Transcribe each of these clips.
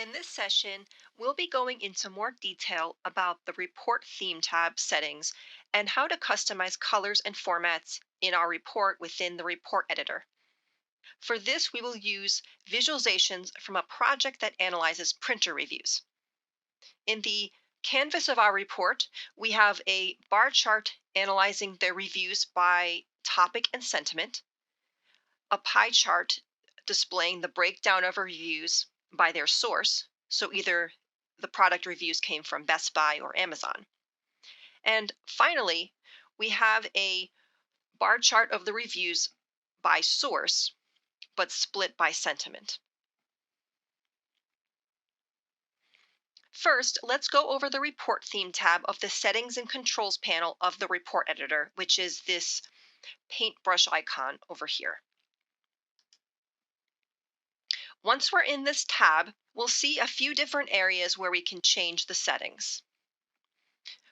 In this session, we'll be going into more detail about the Report Theme tab settings and how to customize colors and formats in our report within the report editor. For this, we will use visualizations from a project that analyzes printer reviews. In the canvas of our report, we have a bar chart analyzing the reviews by topic and sentiment, a pie chart displaying the breakdown of reviews by their source. So either the product reviews came from Best Buy or Amazon. And finally, we have a bar chart of the reviews by source, but split by sentiment. First, let's go over the Report Theme tab of the Settings and Controls panel of the report editor, which is this paintbrush icon over here. Once we're in this tab, we'll see a few different areas where we can change the settings.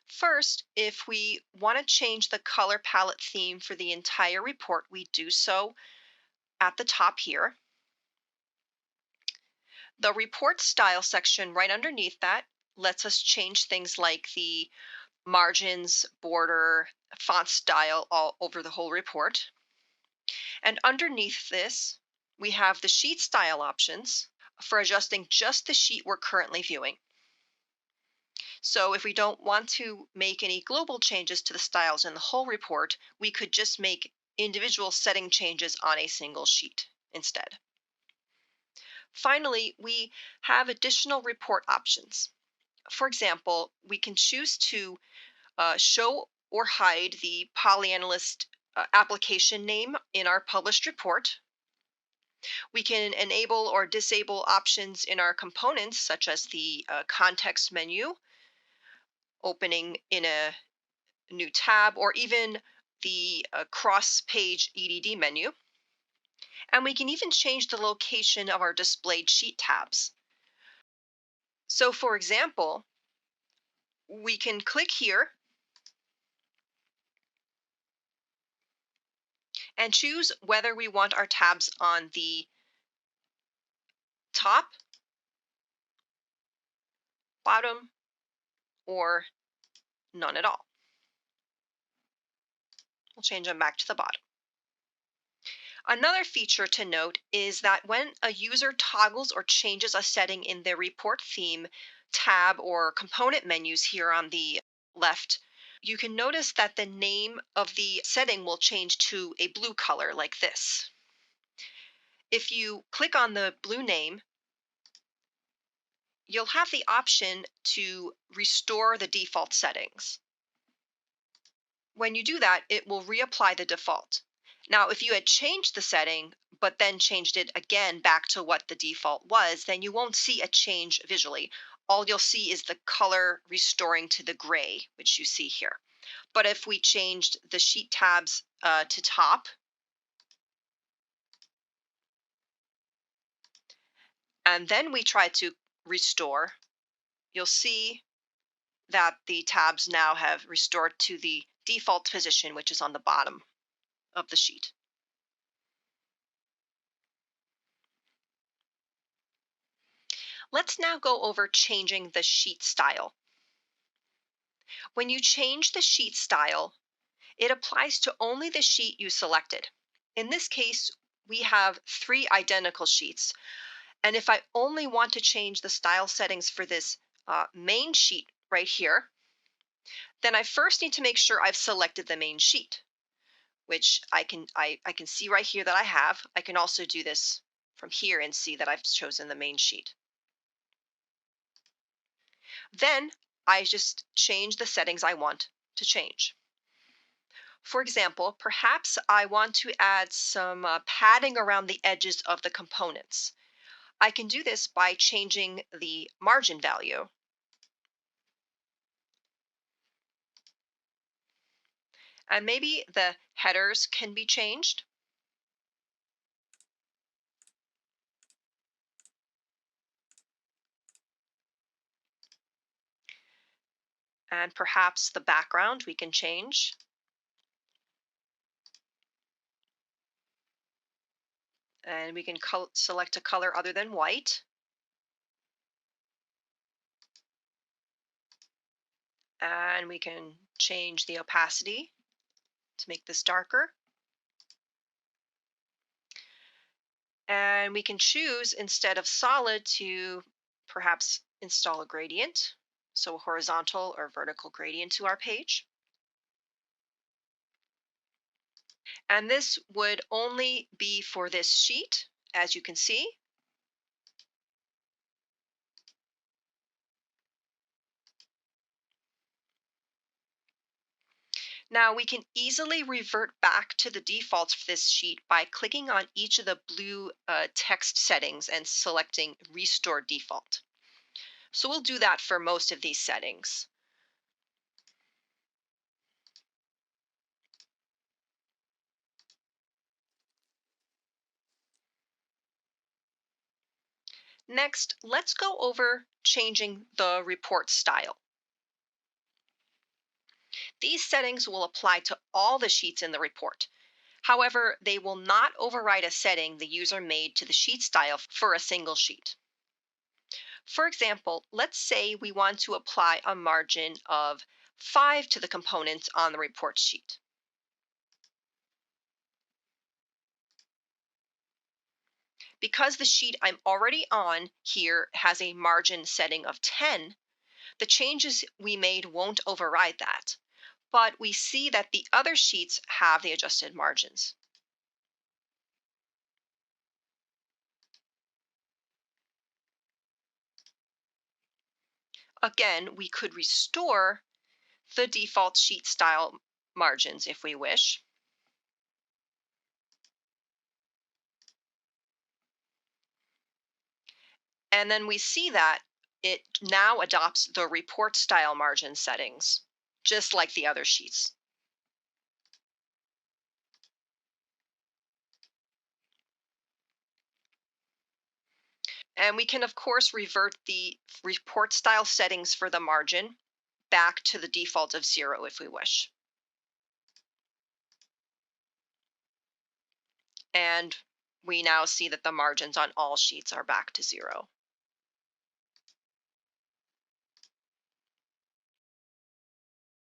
First, if we want to change the color palette theme for the entire report, we do so at the top here. The report style section right underneath that lets us change things like the margins, border, font style all over the whole report. And underneath this, we have the sheet style options for adjusting just the sheet we're currently viewing. So if we don't want to make any global changes to the styles in the whole report, we could just make individual setting changes on a single sheet instead. Finally, we have additional report options. For example, we can choose to show or hide the polyanalyst application name in our published report. We can enable or disable options in our components, such as the context menu, opening in a new tab, or even the cross-page EDD menu. And we can even change the location of our displayed sheet tabs. So for example, we can click here and choose whether we want our tabs on the top, bottom, or none at all. We'll change them back to the bottom. Another feature to note is that when a user toggles or changes a setting in their report theme tab or component menus here on the left, you can notice that the name of the setting will change to a blue color like this. If you click on the blue name, you'll have the option to restore the default settings. When you do that, it will reapply the default. Now, if you had changed the setting, but then changed it again back to what the default was, then you won't see a change visually. All you'll see is the color restoring to the gray, which you see here. But if we changed the sheet tabs to top, and then we try to restore, you'll see that the tabs now have restored to the default position, which is on the bottom of the sheet. Let's now go over changing the sheet style. When you change the sheet style, it applies to only the sheet you selected. In this case, we have 3 identical sheets. And if I only want to change the style settings for this main sheet right here, then I first need to make sure I've selected the main sheet, which I can see right here that I have. I can also do this from here and see that I've chosen the main sheet. Then I just change the settings I want to change. For example, perhaps I want to add some padding around the edges of the components. I can do this by changing the margin value. And maybe the headers can be changed. And perhaps the background we can change. And we can select a color other than white. And we can change the opacity to make this darker. And we can choose, instead of solid, to perhaps install a gradient. So a horizontal or vertical gradient to our page. And this would only be for this sheet, as you can see. Now we can easily revert back to the defaults for this sheet by clicking on each of the blue text settings and selecting Restore Default. So we'll do that for most of these settings. Next, let's go over changing the report style. These settings will apply to all the sheets in the report. However, they will not override a setting the user made to the sheet style for a single sheet. For example, let's say we want to apply a margin of 5 to the components on the report sheet. Because the sheet I'm already on here has a margin setting of 10, the changes we made won't override that. But we see that the other sheets have the adjusted margins. Again, we could restore the default sheet style margins if we wish. And then we see that it now adopts the report style margin settings, just like the other sheets. And we can, of course, revert the report style settings for the margin back to the default of 0 if we wish. And we now see that the margins on all sheets are back to 0.